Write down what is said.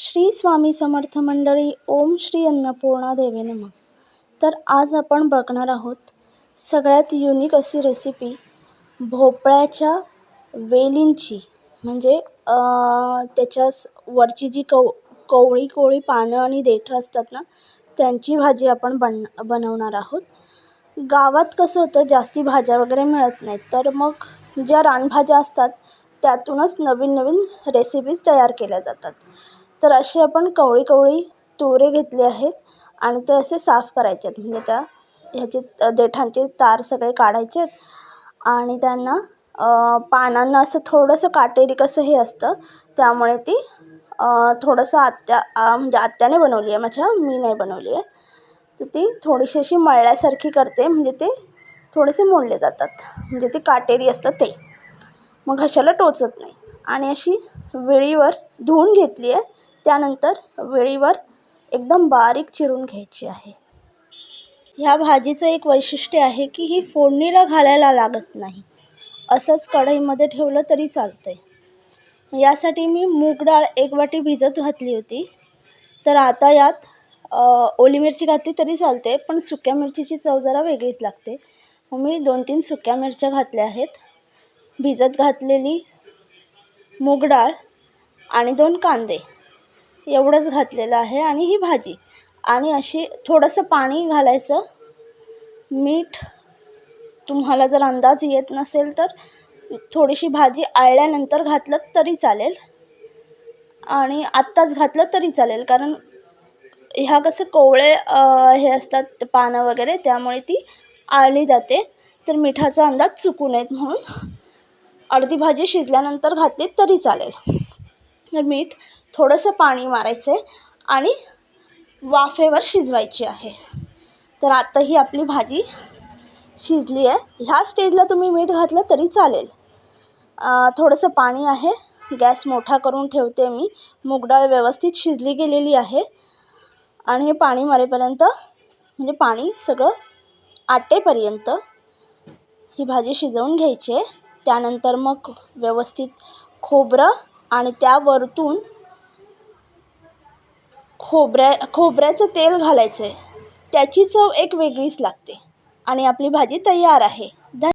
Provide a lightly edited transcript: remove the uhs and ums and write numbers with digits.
श्री स्वामी समर्थ मंडळी. ओम श्री अन्नपूर्णा देवे नमः. तर आज आपण बघणार आहोत सगळ्यात युनिक अशी रेसिपी भोपळ्याच्या वेलींची. म्हणजे त्याच्या वरची जी कोवळी कोवळी पानं आणि देठं असतात ना, त्यांची भाजी आपण बनवणार आहोत. गावात कसं होतं, जास्ती भाज्या वगैरे मिळत नाहीत, तर मग ज्या रानभाज्या असतात त्यातूनच नवीन नवीन रेसिपीज तयार केल्या जातात. तर असे आपण कवळी कवळी तुरे घेतले आहेत आणि ते असे साफ करायचे आहेत. म्हणजे ह्याचे देठांचे तार सगळे काढायचे आहेत आणि त्यांना पानांना असं थोडंसं काटेरी कसं हे असतं, त्यामुळे ती थोडंसं म्हणजे आत्याने बनवली आहे माझ्या, मी नाही बनवली आहे. तर ती थोडीशी अशी मळल्यासारखी करते, म्हणजे ते थोडेसे मोडले जातात, म्हणजे ती काटेरी असतं ते, मग घशाला टोचत नाही. आणि अशी वेळीवर धुवून घेतली आहे. त्यानंतर वेळीवर एकदम बारीक चिरून घ्यायची आहे. ह्या भाजीचं एक वैशिष्ट्य आहे की ही फोडणीला घालायला लागत नाही, असंच कढईमध्ये ठेवलं तरी चालतंय. यासाठी मी मूग डाळ 1 वाटी भिजत घातली होती. तर आता यात ओली मिरची घातली तरी चालते, पण सुक्या मिरचीची चव जरा वेगळीच लागते. मग मी 2-3 सुक्या मिरच्या घातल्या आहेत. भिजत घातलेली मूग डाळ आणि 2 कांदे एवढंच घातलेलं आहे. आणि ही भाजी, आणि अशी थोडंसं पाणी घालायचं. मीठ तुम्हाला जर अंदाज येत नसेल तर थोडीशी भाजी आळल्यानंतर घातलं तरी चालेल आणि आत्ताच घातलं तरी चालेल, कारण ह्या कसं कोवळे हे असतात पानं वगैरे, त्यामुळे ती आळली जाते. तर मिठाचा अंदाज चुकू नयेत म्हणून अर्धी भाजी शिजल्यानंतर घातली तरी चालेल. तर मीठ, थोडंसं पाणी मारायचं आहे आणि वाफेवर शिजवायची आहे. तर आता ही आपली भाजी शिजली आहे. ह्या स्टेजला तुम्ही मीठ घातलं तरी चालेल. थोडंसं पाणी आहे, गॅस मोठा करून ठेवते मी. मूग डाळ व्यवस्थित शिजली गेलेली आहे आणि हे पाणी मारेपर्यंत, म्हणजे पाणी सगळं आटेपर्यंत ही भाजी शिजवून घ्यायची आहे. त्यानंतर मग व्यवस्थित खोबरं आणि त्यावरतून खोबऱ्याचं तेल घालायचं आहे. त्याची चव एक वेगळीच लागते आणि आपली भाजी तयार आहे.